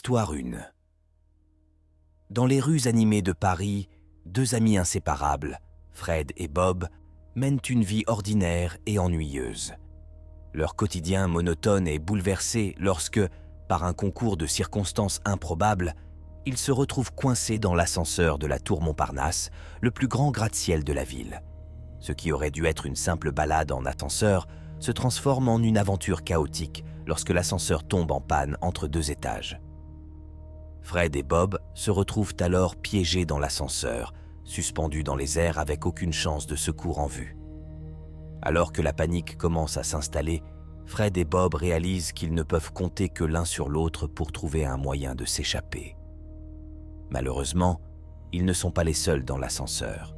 Histoire 1. Dans les rues animées de Paris, deux amis inséparables, Fred et Bob, mènent une vie ordinaire et ennuyeuse. Leur quotidien monotone est bouleversé lorsque, par un concours de circonstances improbables, ils se retrouvent coincés dans l'ascenseur de la tour Montparnasse, le plus grand gratte-ciel de la ville. Ce qui aurait dû être une simple balade en ascenseur se transforme en une aventure chaotique lorsque l'ascenseur tombe en panne entre deux étages. Fred et Bob se retrouvent alors piégés dans l'ascenseur, suspendus dans les airs avec aucune chance de secours en vue. Alors que la panique commence à s'installer, Fred et Bob réalisent qu'ils ne peuvent compter que l'un sur l'autre pour trouver un moyen de s'échapper. Malheureusement, ils ne sont pas les seuls dans l'ascenseur.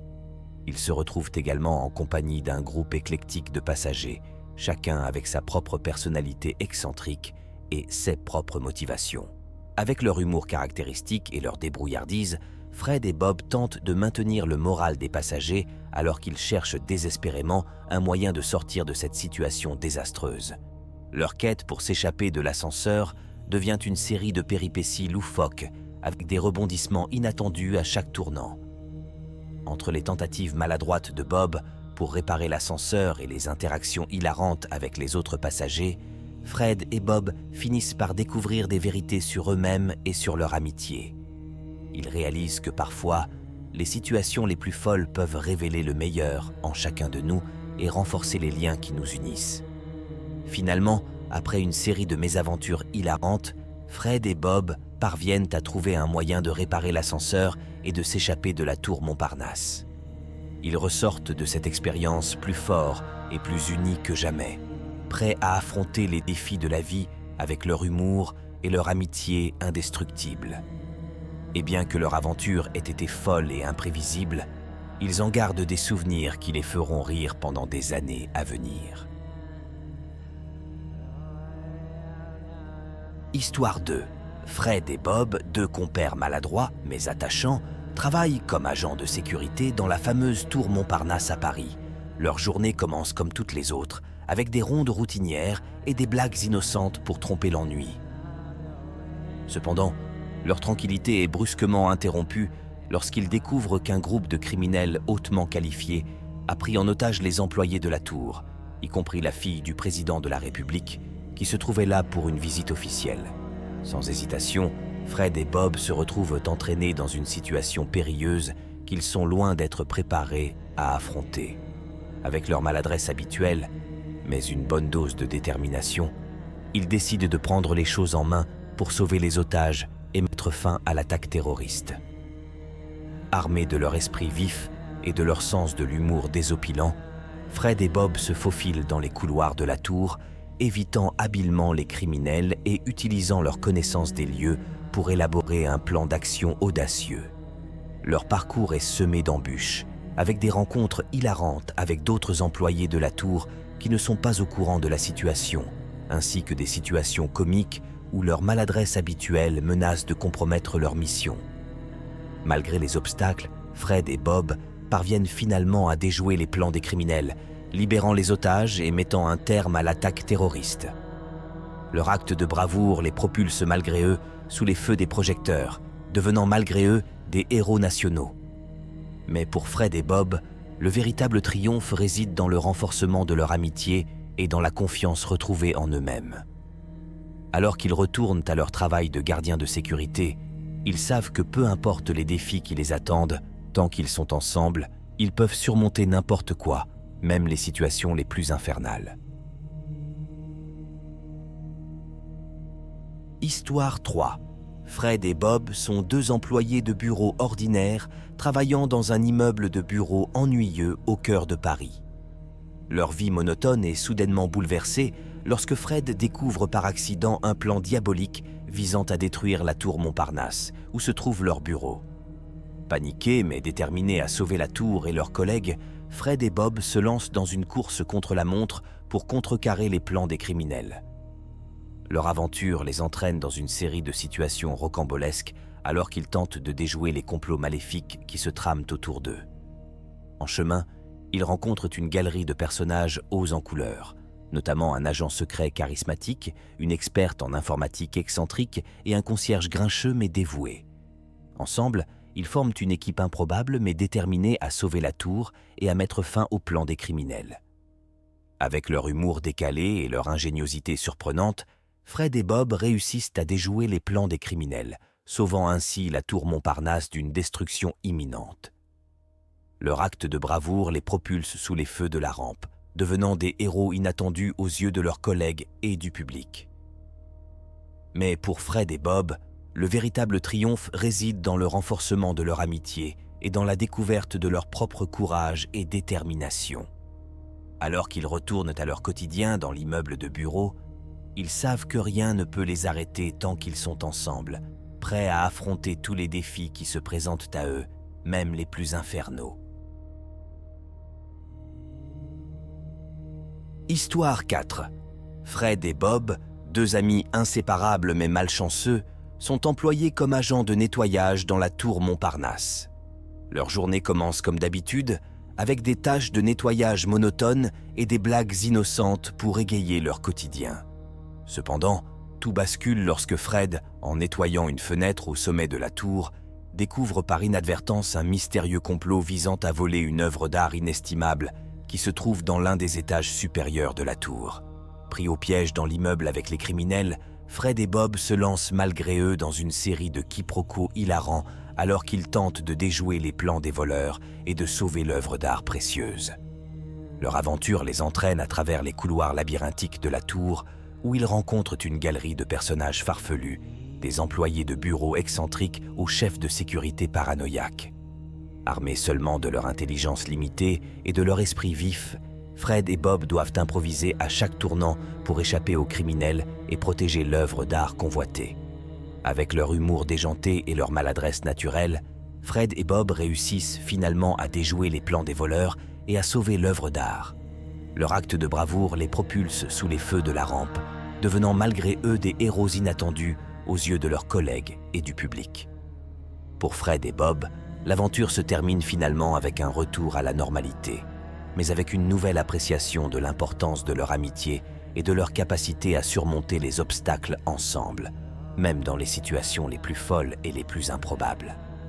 Ils se retrouvent également en compagnie d'un groupe éclectique de passagers, chacun avec sa propre personnalité excentrique et ses propres motivations. Avec leur humour caractéristique et leur débrouillardise, Fred et Bob tentent de maintenir le moral des passagers alors qu'ils cherchent désespérément un moyen de sortir de cette situation désastreuse. Leur quête pour s'échapper de l'ascenseur devient une série de péripéties loufoques avec des rebondissements inattendus à chaque tournant. Entre les tentatives maladroites de Bob pour réparer l'ascenseur et les interactions hilarantes avec les autres passagers, Fred et Bob finissent par découvrir des vérités sur eux-mêmes et sur leur amitié. Ils réalisent que parfois, les situations les plus folles peuvent révéler le meilleur en chacun de nous et renforcer les liens qui nous unissent. Finalement, après une série de mésaventures hilarantes, Fred et Bob parviennent à trouver un moyen de réparer l'ascenseur et de s'échapper de la tour Montparnasse. Ils ressortent de cette expérience plus forts et plus unis que jamais, prêts à affronter les défis de la vie avec leur humour et leur amitié indestructible. Et bien que leur aventure ait été folle et imprévisible, ils en gardent des souvenirs qui les feront rire pendant des années à venir. Histoire 2. Fred et Bob, deux compères maladroits mais attachants, travaillent comme agents de sécurité dans la fameuse tour Montparnasse à Paris. Leur journée commence comme toutes les autres, avec des rondes routinières et des blagues innocentes pour tromper l'ennui. Cependant, leur tranquillité est brusquement interrompue lorsqu'ils découvrent qu'un groupe de criminels hautement qualifiés a pris en otage les employés de la tour, y compris la fille du président de la République, qui se trouvait là pour une visite officielle. Sans hésitation, Fred et Bob se retrouvent entraînés dans une situation périlleuse qu'ils sont loin d'être préparés à affronter. Avec leur maladresse habituelle, mais une bonne dose de détermination, ils décident de prendre les choses en main pour sauver les otages et mettre fin à l'attaque terroriste. Armés de leur esprit vif et de leur sens de l'humour désopilant, Fred et Bob se faufilent dans les couloirs de la tour, évitant habilement les criminels et utilisant leur connaissance des lieux pour élaborer un plan d'action audacieux. Leur parcours est semé d'embûches, avec des rencontres hilarantes avec d'autres employés de la tour qui ne sont pas au courant de la situation, ainsi que des situations comiques où leur maladresse habituelle menace de compromettre leur mission. Malgré les obstacles, Fred et Bob parviennent finalement à déjouer les plans des criminels, libérant les otages et mettant un terme à l'attaque terroriste. Leur acte de bravoure les propulse malgré eux sous les feux des projecteurs, devenant malgré eux des héros nationaux. Mais pour Fred et Bob, le véritable triomphe réside dans le renforcement de leur amitié et dans la confiance retrouvée en eux-mêmes. Alors qu'ils retournent à leur travail de gardien de sécurité, ils savent que peu importe les défis qui les attendent, tant qu'ils sont ensemble, ils peuvent surmonter n'importe quoi, même les situations les plus infernales. Histoire 3. Fred et Bob sont deux employés de bureau ordinaires travaillant dans un immeuble de bureau ennuyeux au cœur de Paris. Leur vie monotone est soudainement bouleversée lorsque Fred découvre par accident un plan diabolique visant à détruire la tour Montparnasse, où se trouve leur bureau. Paniqués mais déterminés à sauver la tour et leurs collègues, Fred et Bob se lancent dans une course contre la montre pour contrecarrer les plans des criminels. Leur aventure les entraîne dans une série de situations rocambolesques alors qu'ils tentent de déjouer les complots maléfiques qui se trament autour d'eux. En chemin, ils rencontrent une galerie de personnages hauts en couleur, notamment un agent secret charismatique, une experte en informatique excentrique et un concierge grincheux mais dévoué. Ensemble, ils forment une équipe improbable mais déterminée à sauver la tour et à mettre fin au plan des criminels. Avec leur humour décalé et leur ingéniosité surprenante, Fred et Bob réussissent à déjouer les plans des criminels, sauvant ainsi la tour Montparnasse d'une destruction imminente. Leur acte de bravoure les propulse sous les feux de la rampe, devenant des héros inattendus aux yeux de leurs collègues et du public. Mais pour Fred et Bob, le véritable triomphe réside dans le renforcement de leur amitié et dans la découverte de leur propre courage et détermination. Alors qu'ils retournent à leur quotidien dans l'immeuble de bureau, ils savent que rien ne peut les arrêter tant qu'ils sont ensemble, prêts à affronter tous les défis qui se présentent à eux, même les plus infernaux. Histoire 4. Fred et Bob, deux amis inséparables mais malchanceux, sont employés comme agents de nettoyage dans la tour Montparnasse. Leur journée commence comme d'habitude, avec des tâches de nettoyage monotones et des blagues innocentes pour égayer leur quotidien. Cependant, tout bascule lorsque Fred, en nettoyant une fenêtre au sommet de la tour, découvre par inadvertance un mystérieux complot visant à voler une œuvre d'art inestimable qui se trouve dans l'un des étages supérieurs de la tour. Pris au piège dans l'immeuble avec les criminels, Fred et Bob se lancent malgré eux dans une série de quiproquos hilarants alors qu'ils tentent de déjouer les plans des voleurs et de sauver l'œuvre d'art précieuse. Leur aventure les entraîne à travers les couloirs labyrinthiques de la tour où ils rencontrent une galerie de personnages farfelus, des employés de bureaux excentriques aux chefs de sécurité paranoïaques. Armés seulement de leur intelligence limitée et de leur esprit vif, Fred et Bob doivent improviser à chaque tournant pour échapper aux criminels et protéger l'œuvre d'art convoitée. Avec leur humour déjanté et leur maladresse naturelle, Fred et Bob réussissent finalement à déjouer les plans des voleurs et à sauver l'œuvre d'art. Leur acte de bravoure les propulse sous les feux de la rampe, devenant malgré eux des héros inattendus aux yeux de leurs collègues et du public. Pour Fred et Bob, l'aventure se termine finalement avec un retour à la normalité, mais avec une nouvelle appréciation de l'importance de leur amitié et de leur capacité à surmonter les obstacles ensemble, même dans les situations les plus folles et les plus improbables.